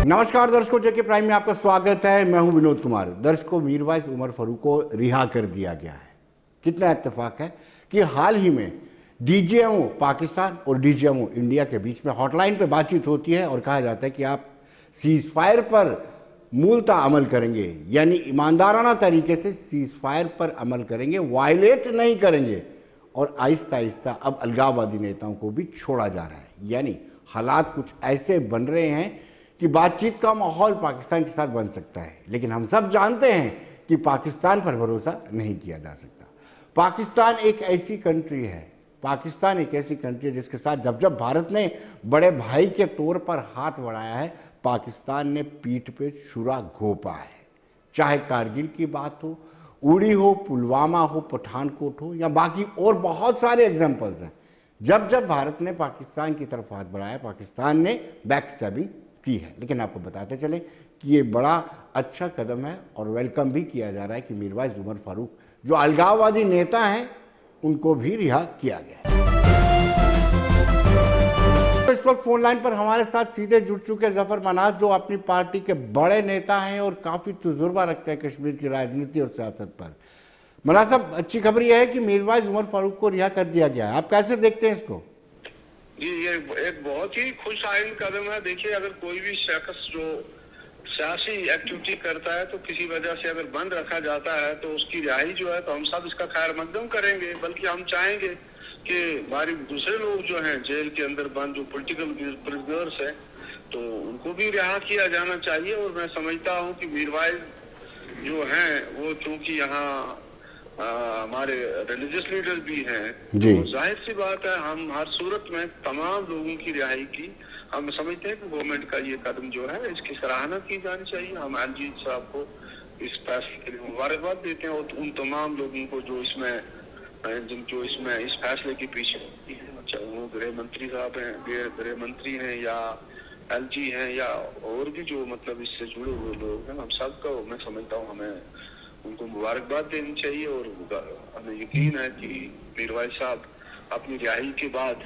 नमस्कार दर्शकों, जेके प्राइम में आपका स्वागत है। मैं हूं विनोद कुमार। दर्शकों, मीरवाइज उमर फारूक को रिहा कर दिया गया है। कितना इत्तेफाक है कि हाल ही में डीजीएमओ पाकिस्तान और डीजीएमओ इंडिया के बीच में हॉटलाइन पर बातचीत होती है और कहा जाता है कि आप सीज फायर पर मूलतः अमल करेंगे, यानी ईमानदाराना तरीके से सीज फायर पर अमल करेंगे, वायलेट नहीं करेंगे। और आहिस्ता आहिस्ता अब अलगाववादी नेताओं को भी छोड़ा जा रहा है। यानी हालात कुछ ऐसे बन रहे हैं कि बातचीत का माहौल पाकिस्तान के साथ बन सकता है। लेकिन हम सब जानते हैं कि पाकिस्तान पर भरोसा नहीं किया जा सकता। पाकिस्तान एक ऐसी कंट्री है जिसके साथ जब जब भारत ने बड़े भाई के तौर पर हाथ बढ़ाया है, पाकिस्तान ने पीठ पे छुरा घोंपा है। चाहे कारगिल की बात हो, उड़ी हो, पुलवामा हो, पठानकोट हो, या बाकी और बहुत सारे एग्जाम्पल्स हैं। जब जब भारत ने पाकिस्तान की तरफ हाथ बढ़ाया, पाकिस्तान ने बैक स्टैबिंग की है। लेकिन आपको बताते चले कि ये बड़ा अच्छा कदम है और वेलकम भी किया जा रहा है कि मीरवाइज उमर फारूक जो अलगाववादी नेता हैं उनको भी रिहा किया गया है। तो इस वक्त फोन लाइन पर हमारे साथ सीधे जुड़ चुके जफर मनाज, जो अपनी पार्टी के बड़े नेता हैं और काफी तजुर्बा रखते हैं कश्मीर की राजनीति और सियासत पर। मनाज साहब, अच्छी खबर यह है कि मीरवाइज उमर फारूक को रिहा कर दिया गया है। आप कैसे देखते हैं इसको? जी, ये एक बहुत ही खुशआइंद कदम है। देखिए, अगर कोई भी शख्स जो सियासी एक्टिविटी करता है तो किसी वजह से अगर बंद रखा जाता है तो उसकी रिहाई जो है तो हम सब इसका खैर मकदम करेंगे। बल्कि हम चाहेंगे कि हमारे दूसरे लोग जो हैं जेल के अंदर बंद, जो पॉलिटिकल प्रिजनर्स हैं, तो उनको भी रिहा किया जाना चाहिए। और मैं समझता हूँ कि मीरवाइज जो हैं वो चूंकि यहाँ हमारे रिलीजियस लीडर भी हैं, तो जाहिर सी बात है हम हर सूरत में तमाम लोगों की रिहाई की हम समझते हैं कि गवर्नमेंट का ये कदम जो है इसकी सराहना की जानी चाहिए। हम एलजी साहब को इस फैसले के लिए मुबारकबाद देते हैं और उन तमाम लोगों को जो इसमें इस फैसले के पीछे, चाहे वो गृह मंत्री साहब हैं, गृह मंत्री हैं, या एलजी हैं, या और भी जो मतलब इससे जुड़े हुए लोग हैं, हम सबका मैं समझता हूँ हमें उनको मुबारकबाद देनी चाहिए। और हमें यकीन है कि मीरवाइज साहब अपनी रिहाई के बाद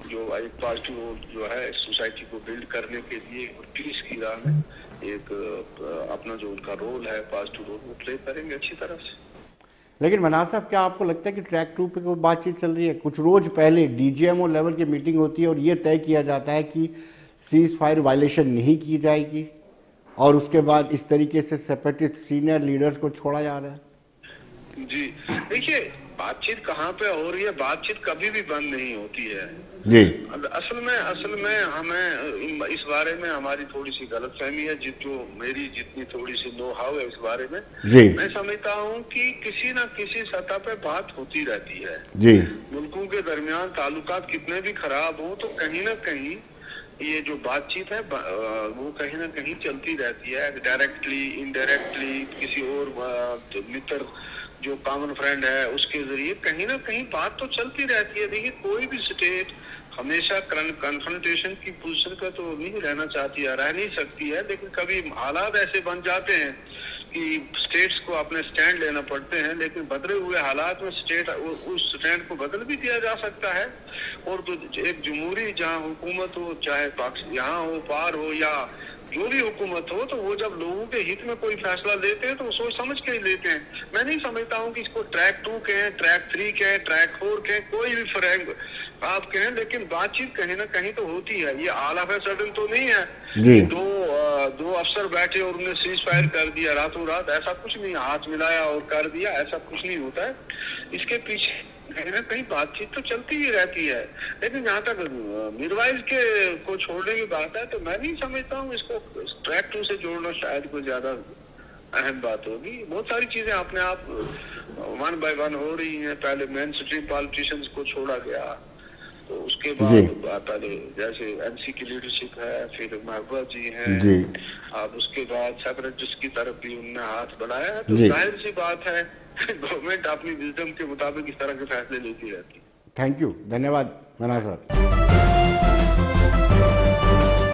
जो एक पॉजिटिव जो है सोसाइटी को बिल्ड करने के लिए और पीस की राह में एक अपना जो उनका रोल है, पॉजिटिव रोल, वो प्ले करेंगे अच्छी तरह से। लेकिन मनाज साहब, क्या आपको लगता है कि ट्रैक 2 पे कोई बातचीत चल रही है? कुछ रोज पहले डीजीएमओ लेवल की मीटिंग होती है और ये तय किया जाता है कि सीज फायर वायलेशन नहीं की जाएगी, और उसके बाद इस तरीके से सेपरेटिस्ट सीनियर लीडर्स को छोड़ा जा रहा है। जी, देखिए, बातचीत कहाँ पे हो रही है? बातचीत कभी भी बंद नहीं होती है जी। असल में हमें इस बारे में हमारी थोड़ी सी गलतफहमी है, जो मेरी जितनी थोड़ी सी नो हाउ है इस बारे में जी। मैं समझता हूँ कि किसी न किसी सतह पे बात होती रहती है जी। मुल्कों के दरमियान ताल्लुकात कितने भी खराब हो तो कहीं ना कहीं ये जो बातचीत है वो कहीं ना कहीं चलती रहती है, डायरेक्टली इनडायरेक्टली, किसी और मित्र जो कॉमन फ्रेंड है उसके जरिए कहीं ना कहीं बात तो चलती रहती है। देखिए, कोई भी स्टेट हमेशा कन्फ्रंटेशन की पोजीशन का तो नहीं रहना चाहती है, रह नहीं सकती है। लेकिन कभी हालात ऐसे बन जाते हैं कि स्टेट्स को अपने स्टैंड लेना पड़ते हैं, लेकिन बदले हुए हालात में स्टेट उस स्टैंड को बदल भी दिया जा सकता है। और तो एक जमहूरी जहाँ हुकूमत हो, चाहे यहाँ हो, पार हो, या जो भी हुकूमत हो, तो वो जब लोगों के हित में कोई फैसला लेते हैं तो वो सोच समझ के ही लेते हैं। मैं नहीं समझता हूँ कि इसको ट्रैक 2 कहें, ट्रैक 3 कहें, ट्रैक 4 कहें, कोई भी फ्रेंक आप कहें, लेकिन बातचीत कहीं ना कहीं तो होती है। ये ऑल ऑफ ए सडन तो नहीं है जी। दो अफसर बैठे और उन्हें सीज फायर कर दिया रातों रात, ऐसा कुछ नहीं। हाथ मिलाया और कर दिया, ऐसा कुछ नहीं होता है। इसके पीछे कहीं ना कहीं बातचीत तो चलती ही रहती है। लेकिन जहाँ तक मीरवाइज के को छोड़ने की बात है तो मैं नहीं समझता हूँ इसको ट्रैक 2 से जोड़ना शायद कोई ज्यादा अहम बात होगी। बहुत सारी चीजें अपने आप वन बाय वन हो रही हैं। पहले मेन स्ट्रीम पॉलिटिशियंस को छोड़ा गया, तो उसके बाद पहले जैसे एनसी की लीडरशिप है, फिर महबूबा जी हैं जी। अब उसके बाद सेपरेटिस्ट की तरफ भी उन्होंने हाथ बढ़ाया है। तो जाहिर सी बात है गवर्नमेंट अपनी विजडम के मुताबिक इस तरह के फैसले लेती रहती है। थैंक यू, धन्यवाद मनाज साहब।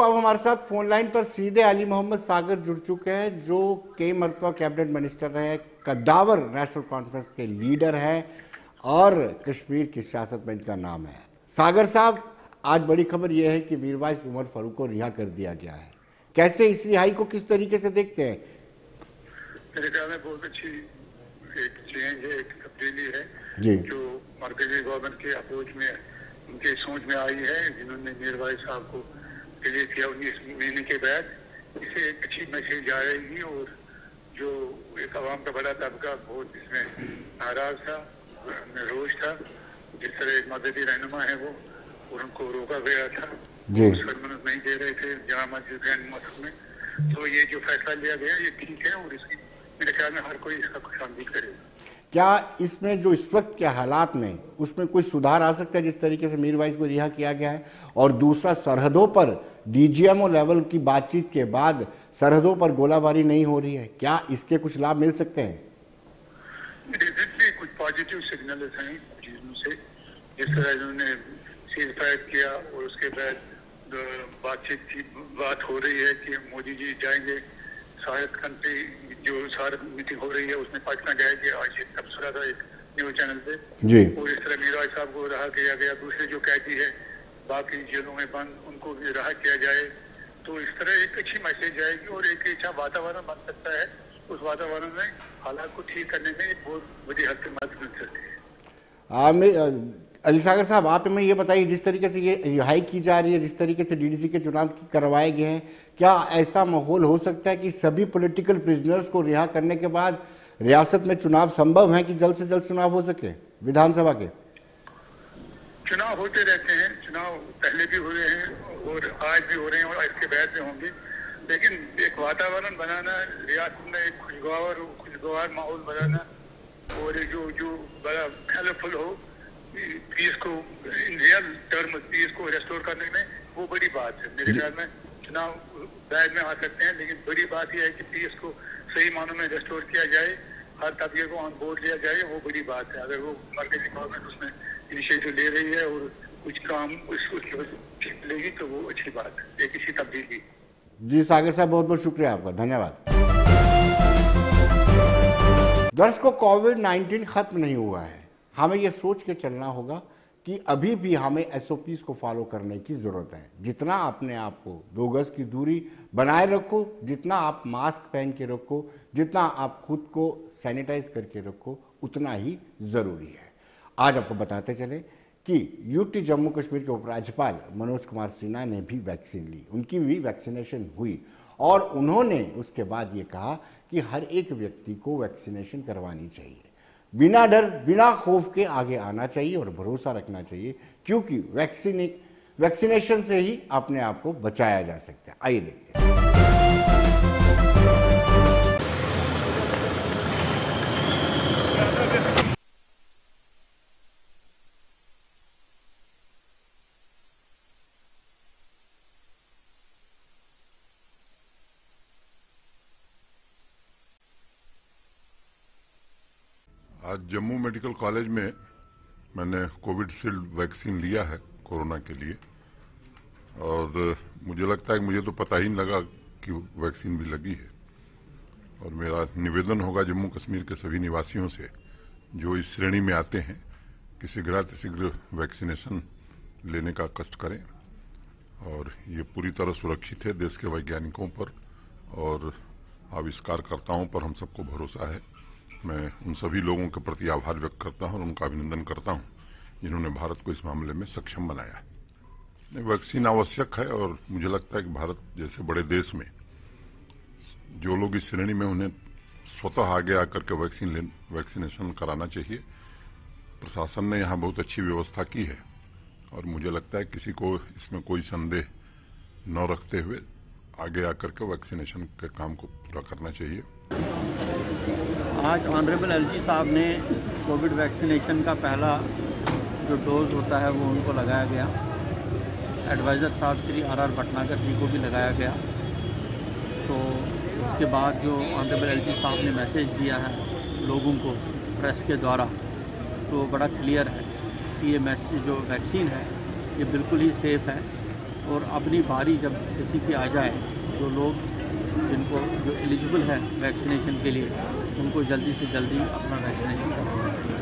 अब हमारे साथ फोन लाइन पर सीधे अली मोहम्मद सागर जुड़ चुके हैं, जो कई मरतबा कैबिनेट मिनिस्टर रहे, कद्दावर नेशनल कॉन्फ्रेंस के लीडर हैं और कश्मीर की सियासत में इनका नाम है। सागर साहब, आज बड़ी खबर यह है कि मीरवाइज उमर फारूक को रिहा कर दिया गया है। कैसे इस रिहाई को किस तरीके से देखते हैं? मेरे ख्याल में बहुत अच्छी एक चेंज है, एक तब्दीली है जी, जो मरकजी गवर्नमेंट के अप्रोच में, उनके सोच में आई है, जिन्होंने मीर वाइज साहब को रिलीज किया 19 महीने के बाद। इससे एक अच्छी मैसेज आ रहेगी और जो एक आवाम का बड़ा तबका बहुत इसमें नाराज था, रोष था, जिस तरह एक मददी रहनुमा है वो, और उनको रोका गया था, सरमनत नहीं दे रहे थे जहाँ मस्जिद में। तो ये जो फैसला लिया गया ये ठीक है और इसकी मेरे ख्याल में हर कोई इसका खुशामदीद करेगा। क्या इसमें जो इस वक्त के हालात में उसमें कोई सुधार आ सकता है जिस तरीके से मीर वाइज को रिहा किया गया है? और दूसरा, सरहदों पर डीजीएमओ लेवल की बातचीत के बाद सरहदों पर गोलाबारी नहीं हो रही है, क्या इसके कुछ लाभ मिल सकते हैं? कुछ पॉजिटिव सिग्नल हैं चीजों से, जिस तरह इन्होंने सीज फायर किया और उसके बाद बातचीत की बात हो रही है कि मोदी जी जाएंगे सार्क कंट्री, जो सार्क मीटिंग हो रही है उसमें पाकिस्तान जाएगी। आज एक तबसरा था एक न्यूज चैनल पे जी। और इस तरह मीर वाइज साहब को रहा किया गया, दूसरे जो कैदी है बाकी जेलों में बंद उनको भी रहा किया जाए। तो इस तरह एक अच्छी मैसेज आएगी और एक अच्छा वातावरण बन सकता है। उस वातावरण में हालात को ठीक करने में बहुत बड़ी हद तक मदद मिल सकती है। अली सागर साहब, आप हमें ये बताइए, जिस तरीके से ये रिहाई की जा रही है, जिस तरीके से डीडीसी के चुनाव करवाए गए हैं, क्या ऐसा माहौल हो सकता है कि सभी पॉलिटिकल प्रिजनर्स को रिहा करने के बाद रियासत में चुनाव संभव है कि जल्द से जल्द चुनाव हो सके विधानसभा के? चुनाव होते रहते हैं, चुनाव पहले भी हो रहे हैं और आज भी हो रहे हैं और इसके बाद भी होंगे, लेकिन एक वातावरण बनाना, रियासत में एक खुशगवार माहौल बनाना और जो बड़ा हेल्पफुल हो पीस को, इन रियल टर्म पीस को रेस्टोर करने में, वो बड़ी बात है। मेरे ख्याल में चुनाव बाद में आ सकते हैं, लेकिन बड़ी बात यह है कि पीस को सही मानों में रेस्टोर किया जाए, हर तबके को ऑन बोर्ड लिया जाए, वो बड़ी बात है। अगर वो मरकजी गवर्नमेंट उसमें इनिशिएटिव ले रही है और कुछ काम उसकी वजह मिलेगी तो वो अच्छी बात है, एक इसी तब्दीली। जी सागर साहब, बहुत बहुत शुक्रिया आपका, धन्यवाद। दर्शकों, कोविड-19 खत्म नहीं हुआ है। हमें यह सोच के चलना होगा कि अभी भी हमें एसओपीज को फॉलो करने की ज़रूरत है। जितना अपने आप को 2 गज की दूरी बनाए रखो, जितना आप मास्क पहन के रखो, जितना आप खुद को सैनिटाइज करके रखो, उतना ही ज़रूरी है। आज आपको बताते चले कि यूटी जम्मू कश्मीर के उपराज्यपाल मनोज कुमार सिन्हा ने भी वैक्सीन ली, उनकी भी वैक्सीनेशन हुई और उन्होंने उसके बाद ये कहा कि हर एक व्यक्ति को वैक्सीनेशन करवानी चाहिए, बिना डर बिना खौफ के आगे आना चाहिए और भरोसा रखना चाहिए, क्योंकि वैक्सीनेशन से ही अपने आप को बचाया जा सकता है। आइए देखते हैं। आज जम्मू मेडिकल कॉलेज में मैंने कोविडशील्ड वैक्सीन लिया है कोरोना के लिए, और मुझे लगता है कि मुझे तो पता ही नहीं लगा कि वैक्सीन भी लगी है। और मेरा निवेदन होगा जम्मू कश्मीर के सभी निवासियों से जो इस श्रेणी में आते हैं कि शीघ्र वैक्सीनेशन लेने का कष्ट करें, और ये पूरी तरह सुरक्षित है। देश के वैज्ञानिकों पर और आविष्कारकर्ताओं पर हम सबको भरोसा है। मैं उन सभी लोगों के प्रति आभार व्यक्त करता हूं और उनका अभिनंदन करता हूं जिन्होंने भारत को इस मामले में सक्षम बनाया। वैक्सीन आवश्यक है और मुझे लगता है कि भारत जैसे बड़े देश में जो लोग इस श्रेणी में, उन्हें स्वतः आगे आकर के वैक्सीनेशन कराना चाहिए। प्रशासन ने यहाँ बहुत अच्छी व्यवस्था की है और मुझे लगता है किसी को इसमें कोई संदेह न रखते हुए आगे आकर के वैक्सीनेशन के काम को पूरा करना चाहिए। आज ऑनरेबल एलजी साहब ने कोविड वैक्सीनेशन का पहला जो डोज होता है वो उनको लगाया गया। एडवाइज़र साहब श्री आर भटनागर जी को भी लगाया गया। तो उसके बाद जो ऑनरेबल एलजी साहब ने मैसेज दिया है लोगों को प्रेस के द्वारा, तो बड़ा क्लियर है कि ये मैसेज जो वैक्सीन है ये बिल्कुल ही सेफ़ है। और अपनी बारी जब किसी की आ जाए, तो लोग जिनको जो एलिजिबल है वैक्सीनेशन के लिए, उनको जल्दी से जल्दी अपना वैक्सीनेशन करवाना चाहिए।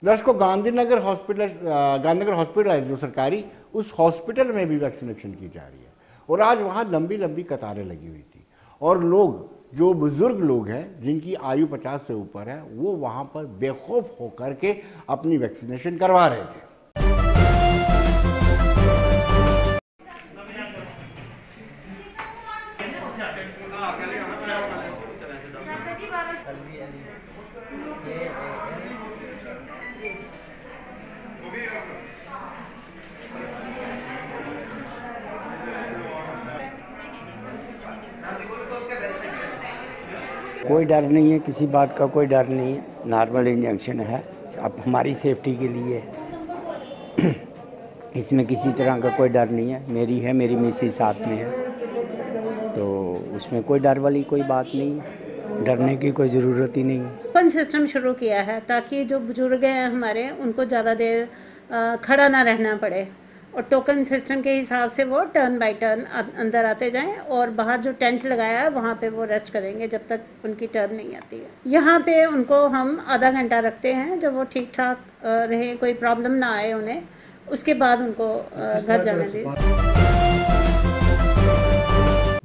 दर्शकों, गांधीनगर हॉस्पिटल है जो सरकारी, उस हॉस्पिटल में भी वैक्सीनेशन की जा रही है और आज वहां लंबी लंबी कतारें लगी हुई थी और लोग, जो बुजुर्ग लोग हैं जिनकी आयु 50 से ऊपर है, वो वहां पर बेखौफ होकर के अपनी वैक्सीनेशन करवा रहे थे। कोई डर नहीं है, किसी बात का कोई डर नहीं है। नॉर्मल इंजेक्शन है, अब हमारी सेफ्टी के लिए है। इसमें किसी तरह का कोई डर नहीं है। मेरी है, मेरी मिसेज साथ में है, तो उसमें कोई डर वाली कोई बात नहीं है, डरने की कोई ज़रूरत ही नहीं है। ओपन सिस्टम शुरू किया है ताकि जो बुजुर्ग हैं हमारे, उनको ज़्यादा देर खड़ा ना रहना पड़े और टोकन सिस्टम के हिसाब से वो टर्न बाय टर्न अंदर आते जाएं और बाहर जो टेंट लगाया है वहाँ पे वो रेस्ट करेंगे जब तक उनकी टर्न नहीं आती है। यहाँ पे उनको हम आधा घंटा रखते हैं, जब वो ठीक ठाक रहे, कोई प्रॉब्लम ना आए उन्हें, उसके बाद उनको घर जाने दें।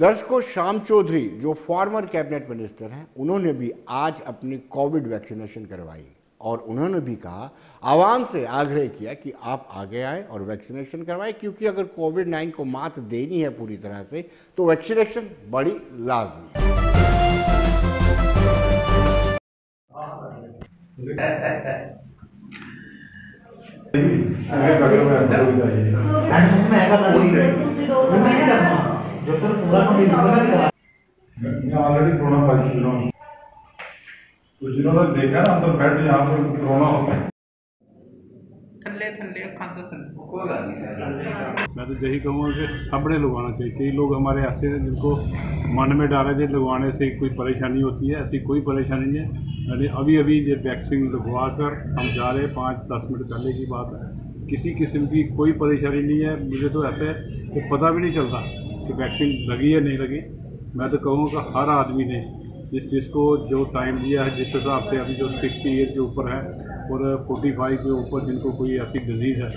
दर्शकों, श्याम चौधरी जो फॉर्मर कैबिनेट मिनिस्टर हैं, उन्होंने भी आज अपनी कोविड वैक्सीनेशन करवाई और उन्होंने भी कहा, आवाम से आग्रह किया कि आप आगे आए और वैक्सीनेशन करवाएं, क्योंकि अगर कोविड-19 को मात देनी है पूरी तरह से तो वैक्सीनेशन बड़ी लाजमी है। ऑलरेडी कोरोना पॉजिटिव तो जिन्होंने देखा ना अंदर बैठ यहाँ पे कोरोना होता है। मैं तो यही कहूँगा कि सबने लगवाना चाहिए। कई लोग हमारे ऐसे हैं जिनको मन में डाला जाए लगवाने से कोई परेशानी होती है, ऐसी कोई परेशानी नहीं है। यानी अभी ये वैक्सीन लगवा कर हम जा रहे हैं, 5-10 मिनट पहले की बात है। किसी किस्म की कोई परेशानी नहीं है। मुझे तो ऐसे तो पता भी नहीं चलता कि वैक्सीन लगी है नहीं लगी। मैं तो कहूँगा हर आदमी ने जिसको जो टाइम दिया है, जिस हिसाब से अभी जो 60 ईयर के ऊपर है और 45 के ऊपर जिनको कोई ऐसी डिजीज़ है,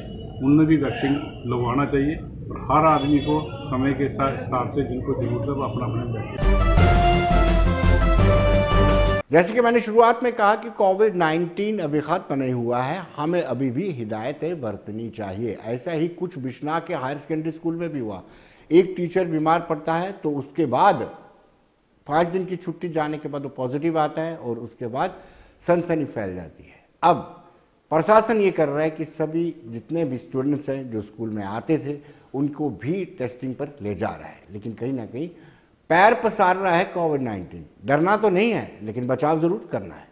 उनमें भी वैक्सीन लगवाना चाहिए और हर आदमी को समय के हिसाब से जिनको जरूरत है वो अपना वैक्सीन। जैसे कि मैंने शुरुआत में कहा कि कोविड-19 अभी खत्म नहीं हुआ है, हमें अभी भी हिदायतें बरतनी चाहिए। ऐसा ही कुछ बिश्ना के हायर सेकेंडरी स्कूल में भी हुआ। एक टीचर बीमार पड़ता है तो उसके बाद 5 दिन की छुट्टी जाने के बाद वो पॉजिटिव आता है और उसके बाद सनसनी फैल जाती है। अब प्रशासन ये कर रहा है कि सभी जितने भी स्टूडेंट्स हैं जो स्कूल में आते थे उनको भी टेस्टिंग पर ले जा रहा है, लेकिन कहीं ना कहीं पैर पसार रहा है कोविड-19। डरना तो नहीं है, लेकिन बचाव जरूर करना है।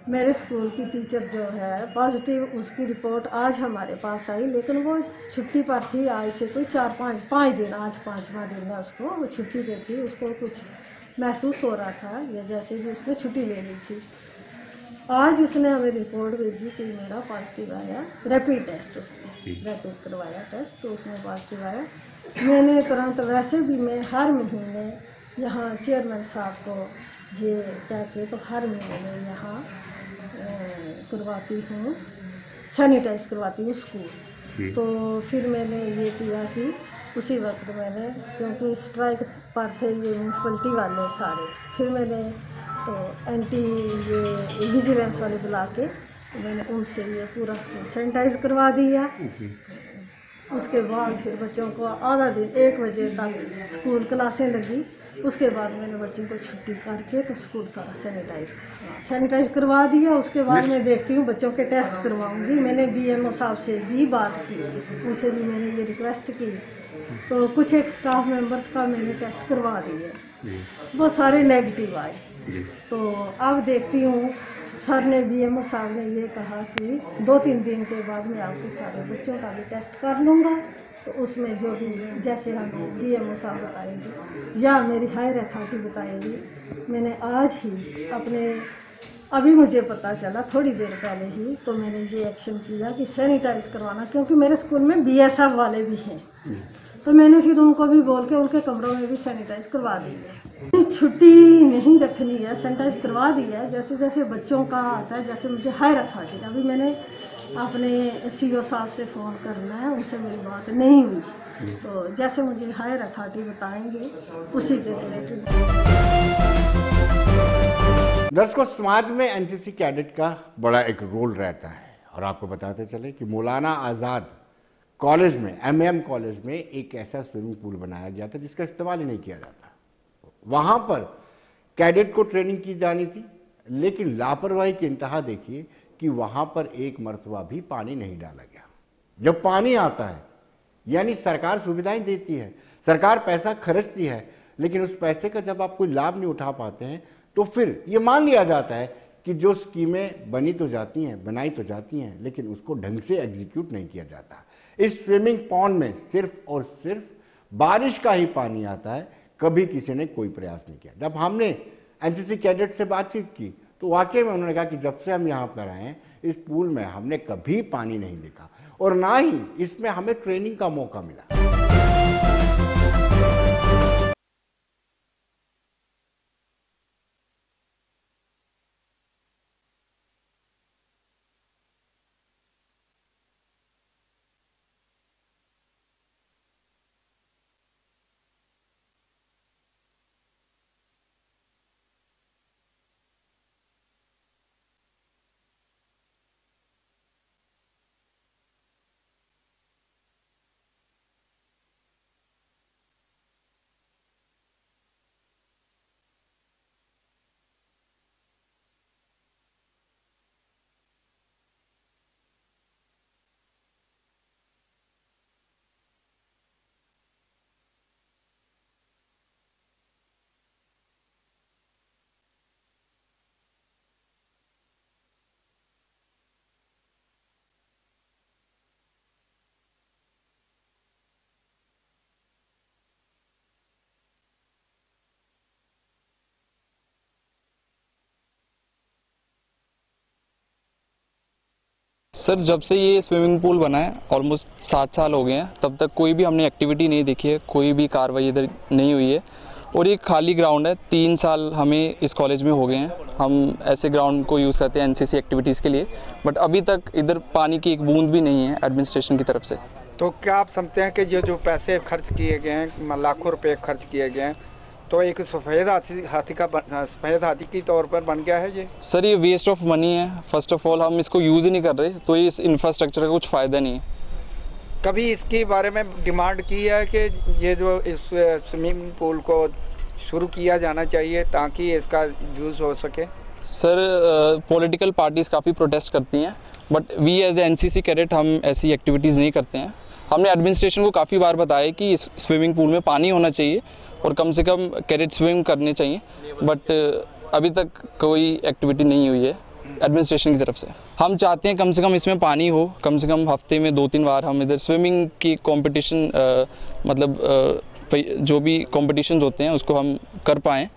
मेरे स्कूल की टीचर जो है पॉजिटिव, उसकी रिपोर्ट आज हमारे पास आई, लेकिन वो छुट्टी पर थी। आज से कोई 4-5 दिन, आज 5वां दिन है उसको, वो छुट्टी पे थी। उसको कुछ महसूस हो रहा था या जैसे भी उसने छुट्टी ले ली थी। आज उसने हमें रिपोर्ट भेजी कि मेरा पॉजिटिव आया। रैपिड टेस्ट, उसने रैपिड करवाया टेस्ट तो उसमें पॉजिटिव आया। मैंने तुरंत, वैसे भी मैं हर महीने यहाँ चेयरमैन साहब को ये कह के तो हर महीने में यहाँ करवाती हूँ, सैनिटाइज करवाती हूँ स्कूल। तो फिर मैंने ये किया कि उसी वक्त मैंने, क्योंकि स्ट्राइक पर थे ये म्यूनसिपलिटी वाले सारे, फिर मैंने तो एंटी ये विजिलेंस वाले बुला के मैंने उनसे ये पूरा स्कूल सैनिटाइज करवा दिया। उसके बाद फिर बच्चों को आधा दिन 1 बजे तक स्कूल क्लासें लगी। उसके बाद मैंने बच्चों को छुट्टी करके तो स्कूल सारा सैनिटाइज करवा दिया। उसके बाद मैं देखती हूँ बच्चों के टेस्ट करवाऊँगी। मैंने BMO साहब से भी बात की, उनसे भी मैंने ये रिक्वेस्ट की, तो कुछ एक स्टाफ मेंबर्स का मैंने टेस्ट करवा दिए, वो सारे नेगेटिव आए। तो अब देखती हूँ, सर ने BMO साहब ने ये कहा कि 2-3 दिन के बाद मैं आपके सारे बच्चों का भी टेस्ट कर लूँगा तो उसमें जो भी जैसे हमें DMO साहब बताएंगे या मेरी हायर अथॉरिटी बताएगी। मैंने आज ही अभी मुझे पता चला थोड़ी देर पहले ही, तो मैंने ये एक्शन किया कि सैनिटाइज करवाना, क्योंकि मेरे स्कूल में BSF वाले भी हैं, तो मैंने फिर उनको भी बोल के उनके कमरों में भी सैनिटाइज करवा दी है। छुट्टी नहीं रखनी है, सैनिटाइज करवा दी है। जैसे जैसे बच्चों का आता है, जैसे मुझे हायर अथॉरिटी का, अभी मैंने अपने CO साहब से फ़ोन करना है, उनसे मेरी बात नहीं हुई, तो जैसे मुझे हायर अथॉरिटी बताएंगे उसी के रिलेटेड। दर्शकों, समाज में NCC कैडेट का बड़ा एक रोल रहता है, और आपको बताते चले कि मौलाना आज़ाद कॉलेज में, MM कॉलेज में एक ऐसा स्विमिंग पूल बनाया गया था जिसका इस्तेमाल ही नहीं किया जाता। वहां पर कैडेट को ट्रेनिंग की जानी थी, लेकिन लापरवाही की इंतहा देखिए कि वहां पर एक मरतबा भी पानी नहीं डाला गया। जब पानी आता है, यानी सरकार सुविधाएं देती है, सरकार पैसा खर्चती है, लेकिन उस पैसे का जब आप कोई लाभ नहीं उठा पाते हैं, तो फिर ये मान लिया जाता है कि जो स्कीमें बनाई तो जाती हैं, लेकिन उसको ढंग से एग्जीक्यूट नहीं किया जाता। इस स्विमिंग पॉन्ड में सिर्फ और सिर्फ बारिश का ही पानी आता है, कभी किसी ने कोई प्रयास नहीं किया। जब हमने NCC कैडेट से बातचीत की तो वाकई में उन्होंने कहा कि जब से हम यहाँ पर आए हैं, इस पूल में हमने कभी पानी नहीं देखा और ना ही इसमें हमें ट्रेनिंग का मौका मिला। सर, जब से ये स्विमिंग पूल बना है ऑलमोस्ट 7 साल हो गए हैं, तब तक कोई भी हमने एक्टिविटी नहीं देखी है, कोई भी कार्रवाई इधर नहीं हुई है और ये खाली ग्राउंड है। 3 साल हमें इस कॉलेज में हो गए हैं, हम ऐसे ग्राउंड को यूज़ करते हैं NCC एक्टिविटीज़ के लिए, बट अभी तक इधर पानी की एक बूंद भी नहीं है एडमिनिस्ट्रेशन की तरफ से। तो क्या आप समझते हैं कि जो पैसे खर्च किए गए हैं, लाखों रुपए खर्च किए गए हैं, तो एक सफ़ेद हाथी की तौर पर बन गया है ये? सर, ये वेस्ट ऑफ मनी है। फर्स्ट ऑफ ऑल हम इसको यूज़ ही नहीं कर रहे, तो इस इंफ्रास्ट्रक्चर का कुछ फ़ायदा नहीं है। कभी इसके बारे में डिमांड की है कि ये जो इस स्विमिंग पूल को शुरू किया जाना चाहिए ताकि इसका यूज़ हो सके? सर, पॉलिटिकल पार्टीज़ काफ़ी प्रोटेस्ट करती हैं, but we as NCC cadet हम ऐसी एक्टिविटीज़ नहीं करते हैं। हमने एडमिनिस्ट्रेशन को काफ़ी बार बताया कि इस स्विमिंग पूल में पानी होना चाहिए और कम से कम कैडेट स्विम करने चाहिए, बट अभी तक कोई एक्टिविटी नहीं हुई है एडमिनिस्ट्रेशन की तरफ से। हम चाहते हैं कम से कम इसमें पानी हो, कम से कम हफ्ते में 2-3 बार हम इधर स्विमिंग की कंपटीशन जो भी कॉम्पिटिशन्स होते हैं उसको हम कर पाएँ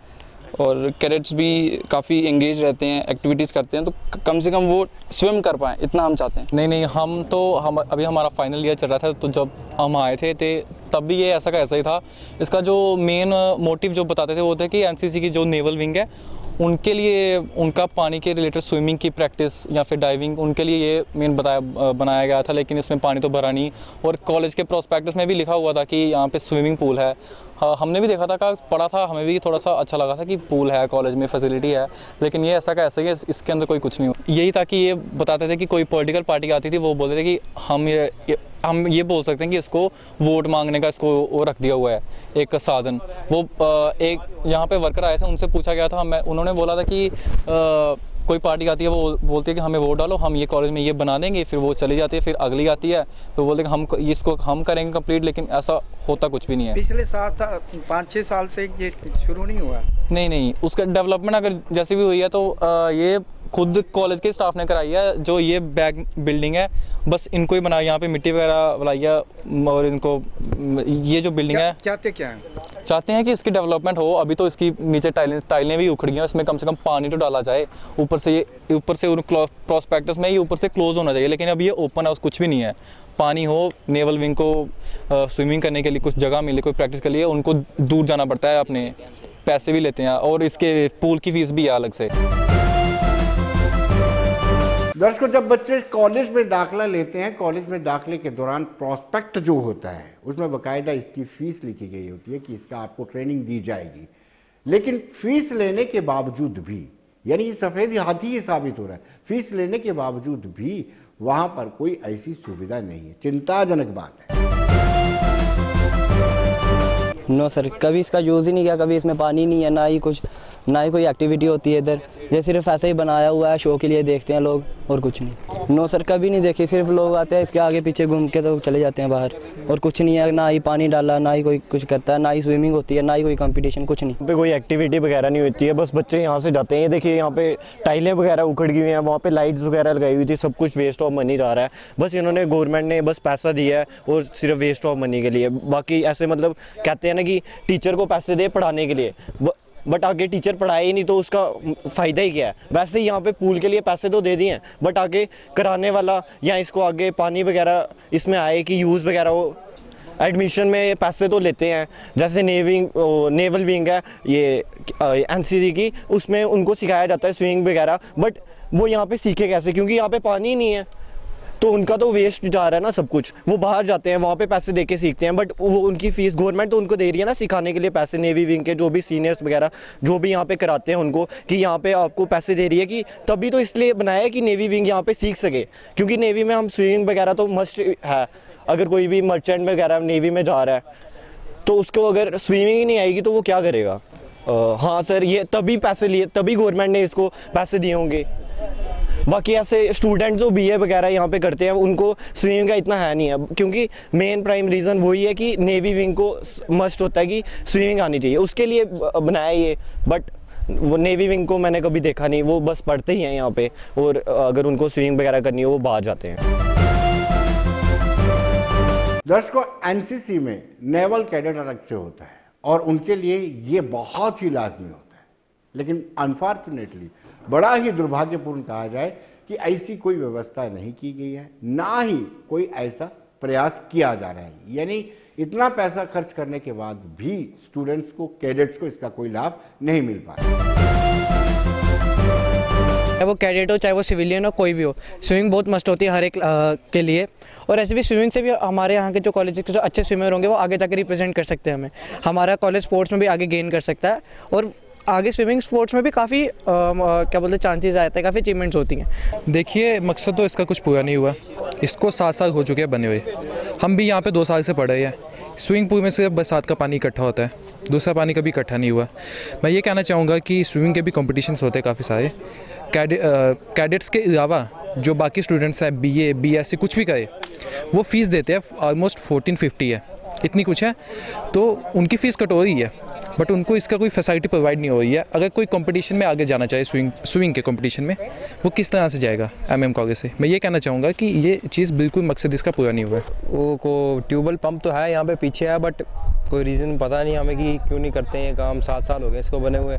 और कैडेट्स भी काफ़ी एंगेज रहते हैं, एक्टिविटीज़ करते हैं, तो कम से कम वो स्विम कर पाएँ, इतना हम चाहते हैं। नहीं, हम अभी हमारा फाइनल ईयर चल रहा था, तो जब हम आए थे तब भी ये ऐसा का ऐसा ही था। इसका जो मेन मोटिव जो बताते थे वो था कि NCC की जो नेवल विंग है उनके लिए, उनका पानी के रिलेटेड स्विमिंग की प्रैक्टिस या फिर डाइविंग, उनके लिए ये मेन बनाया गया था, लेकिन इसमें पानी तो भरा नहीं। और कॉलेज के प्रोस्पेक्टस में भी लिखा हुआ था कि यहाँ पे स्विमिंग पूल है। हमने भी देखा था, पढ़ा था, हमें भी थोड़ा सा अच्छा लगा था कि पूल है, कॉलेज में फैसिलिटी है, लेकिन ये ऐसा का ऐसा ही है, इसके अंदर कोई कुछ नहीं हो। यही था कि ये बताते थे कि कोई पॉलिटिकल पार्टी आती थी, वो बोलते थे कि हम ये बोल सकते हैं कि इसको वोट मांगने का इसको वो रख दिया हुआ है एक साधन। वो एक यहाँ पे वर्कर आए थे, उनसे पूछा गया था, उन्होंने बोला था कि कोई पार्टी आती है, वो बोलती है कि हमें वोट डालो, हम ये कॉलेज में ये बना देंगे, फिर वो चली जाती है, फिर अगली आती है तो बोलते हैं कि इसको हम करेंगे कंप्लीट, लेकिन ऐसा होता कुछ भी नहीं है। पिछले 5-6 साल से ये शुरू नहीं हुआ? नहीं, उसका डेवलपमेंट अगर जैसे भी हुई है तो ये खुद कॉलेज के स्टाफ ने कराई है। जो ये बैक बिल्डिंग है बस इनको ही बनाया, यहाँ पे मिट्टी वगैरह बनाई है और इनको ये जो बिल्डिंग है चाहते हैं कि इसकी डेवलपमेंट हो। अभी तो इसकी नीचे टाइलें भी उखड़ गई हैं, इसमें कम से कम पानी तो डाला जाए। ऊपर से प्रोस्पेक्टस में ये ऊपर से क्लोज होना चाहिए, लेकिन अब ये ओपन है, कुछ भी नहीं है। पानी हो, नेवल विंग को स्विमिंग करने के लिए कुछ जगह मिले, कोई प्रैक्टिस के लिए, उनको दूर जाना पड़ता है, अपने पैसे भी लेते हैं और इसके पूल की फीस भी है अलग से। दर्शकों, जब बच्चे कॉलेज में दाखिला लेते हैं, कॉलेज में दाखिले के दौरान प्रोस्पेक्ट जो होता है उसमें बाकायदा इसकी फीस लिखी गई होती है कि इसका आपको ट्रेनिंग दी जाएगी। लेकिन फीस लेने के बावजूद भी, यानी ये सफ़ेद हाथी ही साबित हो रहा है, फीस लेने के बावजूद भी वहां पर कोई ऐसी सुविधा नहीं है। चिंताजनक बात है। नो सर, कभी इसका यूज़ ही नहीं किया, कभी इसमें पानी नहीं है, ना ही कोई एक्टिविटी होती है इधर। ये सिर्फ ऐसे ही बनाया हुआ है, शो के लिए देखते हैं लोग और कुछ नहीं। नो सर, कभी नहीं देखी, सिर्फ लोग आते हैं इसके आगे पीछे घूम के तो चले जाते हैं बाहर, और कुछ नहीं है। ना ही पानी डाला, ना ही कोई कुछ करता है, ना ही स्विमिंग होती है, ना ही कोई कंपटीशन, कुछ नहीं। पे कोई एक्टिविटी वगैरह नहीं होती है, बस बच्चे यहाँ से जाते हैं। ये देखिए यहाँ पे टाइलें वगैरह उखड़ गई हुई हैं, वहाँ पे लाइट्स वगैरह लगाई हुई थी, सब कुछ वेस्ट ऑफ मनी जा रहा है। बस इन्होंने, गवर्नमेंट ने बस पैसा दिया है और सिर्फ वेस्ट ऑफ मनी के लिए। बाकी ऐसे मतलब कहते हैं ना कि टीचर को पैसे दे पढ़ाने के लिए, बट आगे टीचर पढ़ाए ही नहीं तो उसका फ़ायदा ही क्या है। वैसे ही यहाँ पे पूल के लिए पैसे तो दे दिए हैं, बट आगे कराने वाला या इसको आगे पानी वगैरह इसमें आए कि यूज़ वगैरह हो, एडमिशन में पैसे तो लेते हैं। जैसे नेवल विंग है ये एनसीसी की, उसमें उनको सिखाया जाता है स्विमिंग वगैरह, बट वो यहाँ पे सीखे कैसे, क्योंकि यहाँ पे पानी ही नहीं है, तो उनका तो वेस्ट जा रहा है ना सब कुछ। वो बाहर जाते हैं, वहाँ पे पैसे दे के सीखते हैं, बट वो उनकी फ़ीस गवर्नमेंट तो उनको दे रही है ना सिखाने के लिए पैसे। नेवी विंग के जो भी सीनियर्स वगैरह जो भी यहाँ पे कराते हैं उनको, कि यहाँ पे आपको पैसे दे रही है, कि तभी तो इसलिए बनाया है कि नेवी विंग यहाँ पे सीख सके, क्योंकि नेवी में हम स्विमिंग वगैरह तो मस्ट है। अगर कोई भी मर्चेंट वगैरह नेवी में जा रहा है तो उसको अगर स्विमिंग ही नहीं आएगी तो वो क्या करेगा। हाँ सर, ये तभी पैसे लिए, तभी गवर्नमेंट ने इसको पैसे दिए होंगे। बाकी ऐसे स्टूडेंट जो बीए वगैरह यहाँ पे करते हैं उनको स्विमिंग का इतना है नहीं है, क्योंकि मेन प्राइम रीज़न वही है कि नेवी विंग को मस्ट होता है कि स्विमिंग आनी चाहिए, उसके लिए बनाया ये। बट वो नेवी विंग को मैंने कभी देखा नहीं, वो बस पढ़ते ही हैं यहाँ पे, और अगर उनको स्विमिंग वगैरह करनी हो वो बाहर जाते हैं। दर्शकों, एनसीसी में नेवल कैडेट अलग से होता है और उनके लिए ये बहुत ही लाजमी होता है, लेकिन अनफॉर्चुनेटली बड़ा ही दुर्भाग्यपूर्ण कहा जाए कि ऐसी कोई व्यवस्था नहीं की गई है, ना ही कोई ऐसा प्रयास किया जा रहा है। यानी इतना पैसा खर्च करने के बाद भी स्टूडेंट्स को, कैडेट्स को इसका कोई लाभ नहीं मिल पाया। चाहे वो कैडेट हो, चाहे वो सिविलियन हो, कोई भी हो, स्विमिंग बहुत मस्ट होती है हर एक के लिए। और ऐसे भी स्विमिंग से भी हमारे यहाँ के जो कॉलेज के जो अच्छे स्विमर होंगे वो आगे जाकर रिप्रेजेंट कर सकते हैं हमें। हमारा कॉलेज स्पोर्ट्स में भी आगे गेन कर सकता है, और आगे स्विमिंग स्पोर्ट्स में भी काफ़ी क्या बोलते हैं चांसेस आते हैं, काफ़ी अचीवमेंट्स होती हैं। देखिए, मकसद तो इसका कुछ पूरा नहीं हुआ, इसको 7 साल हो चुके हैं बने हुए। हम भी यहाँ पे 2 साल से पढ़ रहे हैं। स्विमिंग पूल में सिर्फ बरसात का पानी इकट्ठा होता है, दूसरा पानी कभी इकट्ठा नहीं हुआ। मैं ये कहना चाहूँगा कि स्विमिंग के भी कॉम्पिटिशन्स होते हैं काफ़ी सारे। कैडेट्स के अलावा जो बाकी स्टूडेंट्स हैं, बीए, बीएससी कुछ भी करे, वो फ़ीस देते हैं, ऑलमोस्ट 1450 है, इतनी कुछ है, तो उनकी फ़ीस कट हो रही है, बट उनको इसका कोई फैसिलिटी प्रोवाइड नहीं हो रही है। अगर कोई कंपटीशन में आगे जाना चाहे, स्विमिंग के कंपटीशन में, वो किस तरह से जाएगा एमएम कॉलेज से। मैं ये कहना चाहूँगा कि ये चीज़ बिल्कुल मकसद इसका पूरा नहीं हुआ है। वो को ट्यूबवेल पंप तो है यहाँ पे पीछे है, बट कोई रीज़न पता नहीं हमें कि क्यों नहीं करते हैं काम। 7 साल हो गए इसको बने हुए।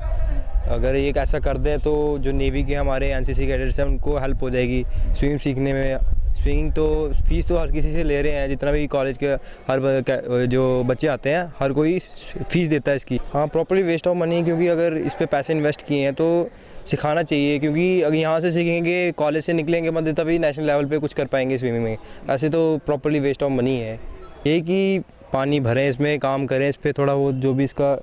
अगर ये ऐसा कर दें तो जो नेवी के हमारे एनसीसी कैडेट्स हैं उनको हेल्प हो जाएगी स्विमिंग सीखने में। स्विमिंग तो फीस तो हर किसी से ले रहे हैं, जितना भी कॉलेज के हर जो बच्चे आते हैं हर कोई फ़ीस देता है इसकी। हाँ, प्रॉपर्ली वेस्ट ऑफ मनी, क्योंकि अगर इस पे पैसे इन्वेस्ट किए हैं तो सिखाना चाहिए, क्योंकि अगर यहाँ से सीखेंगे, कॉलेज से निकलेंगे बंदे, तभी नेशनल लेवल पे कुछ कर पाएंगे स्विमिंग में। ऐसे तो प्रॉपर्ली वेस्ट ऑफ मनी है। ये कि पानी भरें, इसमें काम करें, इस पर थोड़ा वो जो भी इसका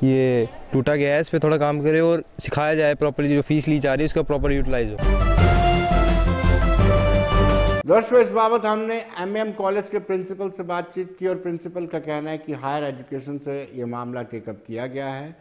ये टूटा गया है इस पर थोड़ा काम करें और सिखाया जाए प्रॉपर्ली, जो फीस ली जा रही है उसका प्रॉपर यूटिलाइज हो। दर्शकों, इस बाबत हमने एमएम कॉलेज के प्रिंसिपल से बातचीत की और प्रिंसिपल का कहना है कि हायर एजुकेशन से ये मामला टेकअप किया गया है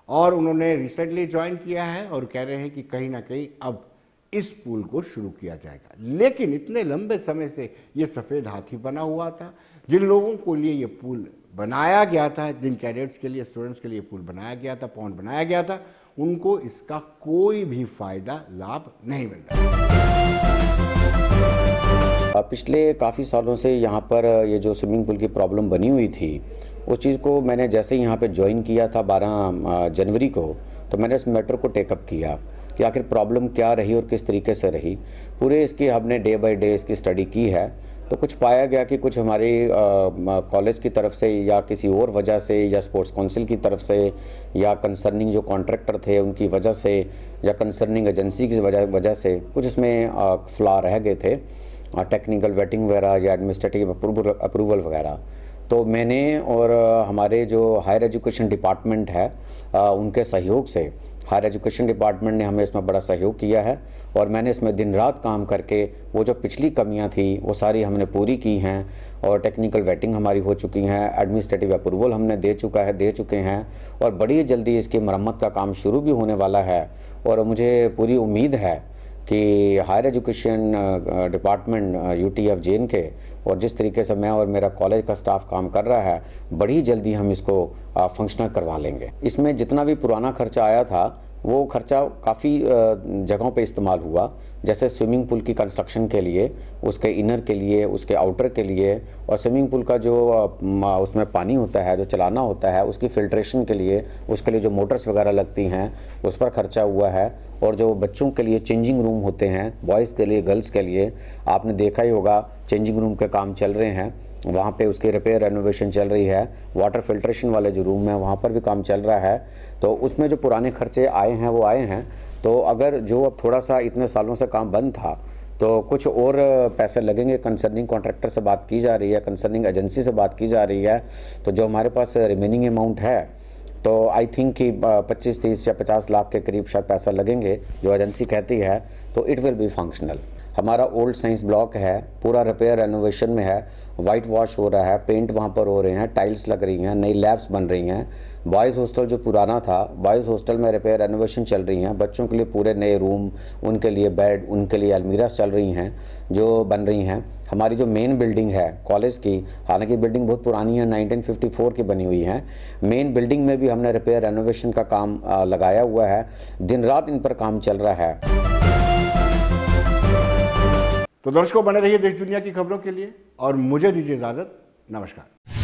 और उन्होंने रिसेंटली ज्वाइन किया है और कह रहे हैं कि कहीं ना कहीं अब इस पुल को शुरू किया जाएगा। लेकिन इतने लंबे समय से ये सफ़ेद हाथी बना हुआ था। जिन लोगों को लिए ये पुल बनाया गया था, जिन कैडेट्स के लिए, स्टूडेंट्स के लिए पुल बनाया गया था, पॉन्ड बनाया गया था, उनको इसका कोई भी फायदा लाभ नहीं मिल रहा। पिछले काफ़ी सालों से यहाँ पर ये जो स्विमिंग पूल की प्रॉब्लम बनी हुई थी, उस चीज़ को मैंने जैसे ही यहाँ पे ज्वाइन किया था 12 जनवरी को, तो मैंने इस मैटर को टेकअप किया कि आखिर प्रॉब्लम क्या रही और किस तरीके से रही। पूरे इसकी हमने डे बाय डे इसकी स्टडी की है, तो कुछ पाया गया कि कुछ हमारी कॉलेज की तरफ से या किसी और वजह से या स्पोर्ट्स काउंसिल की तरफ से या कंसर्निंग जो कॉन्ट्रैक्टर थे उनकी वजह से या कंसर्निंग एजेंसी की वजह से कुछ इसमें फ्लॉ रह गए थे, टेक्निकल वेटिंग वगैरह या एडमिनिस्ट्रेटिव अप्रूवल वगैरह। तो मैंने और हमारे जो हायर एजुकेशन डिपार्टमेंट है उनके सहयोग से, हायर एजुकेशन डिपार्टमेंट ने हमें इसमें बड़ा सहयोग किया है और मैंने इसमें दिन रात काम करके वो जो पिछली कमियां थी वो सारी हमने पूरी की हैं और टेक्निकल वेटिंग हमारी हो चुकी हैं, एडमिनिस्ट्रेटिव अप्रूवल हमने दे चुके हैं और बड़ी जल्दी इसकी मरम्मत का काम शुरू भी होने वाला है। और मुझे पूरी उम्मीद है कि higher education department UTF JNK और जिस तरीके से मैं और मेरा कॉलेज का स्टाफ काम कर रहा है, बड़ी जल्दी हम इसको फंक्शनल करवा लेंगे। इसमें जितना भी पुराना खर्चा आया था वो खर्चा काफ़ी जगहों पे इस्तेमाल हुआ, जैसे स्विमिंग पूल की कंस्ट्रक्शन के लिए, उसके इनर के लिए, उसके आउटर के लिए, और स्विमिंग पूल का जो उसमें पानी होता है जो चलाना होता है उसकी फिल्ट्रेशन के लिए, उसके लिए जो मोटर्स वगैरह लगती हैं उस पर खर्चा हुआ है। और जो बच्चों के लिए चेंजिंग रूम होते हैं, बॉयज़ के लिए, गर्ल्स के लिए, आपने देखा ही होगा चेंजिंग रूम के काम चल रहे हैं, वहाँ पे उसकी रिपेयर रेनोवेशन चल रही है। वाटर फिल्ट्रेशन वाले जो रूम हैं वहाँ पर भी काम चल रहा है। तो उसमें जो पुराने खर्चे आए हैं वो आए हैं। तो अगर जो अब थोड़ा सा इतने सालों से काम बंद था तो कुछ और पैसे लगेंगे, कंसर्निंग कॉन्ट्रैक्टर से बात की जा रही है, कंसर्निंग एजेंसी से बात की जा रही है। तो जो हमारे पास रिमेनिंग अमाउंट है तो आई थिंक कि 25, 30 या 50 लाख के करीब शायद पैसा लगेंगे जो एजेंसी कहती है, तो इट विल बी फंक्शनल। हमारा ओल्ड साइंस ब्लॉक है, पूरा रिपेयर रेनोवेशन में है, वाइट वॉश हो रहा है, पेंट वहाँ पर हो रहे हैं, टाइल्स लग रही हैं, नई लैब्स बन रही हैं। बॉयज़ हॉस्टल जो पुराना था, बॉयज़ हॉस्टल में रिपेयर रेनोवेशन चल रही हैं, बच्चों के लिए पूरे नए रूम, उनके लिए बेड, उनके लिए अलमीरास चल रही हैं जो बन रही हैं। हमारी जो मेन बिल्डिंग है कॉलेज की, हालांकि बिल्डिंग बहुत पुरानी है, 1954 की बनी हुई है, मेन बिल्डिंग में भी हमने रिपेयर रेनोवेशन का काम लगाया हुआ है। दिन रात इन पर काम चल रहा है। तो दर्शकों, बने रहिए देश दुनिया की खबरों के लिए और मुझे दीजिए इजाजत। नमस्कार।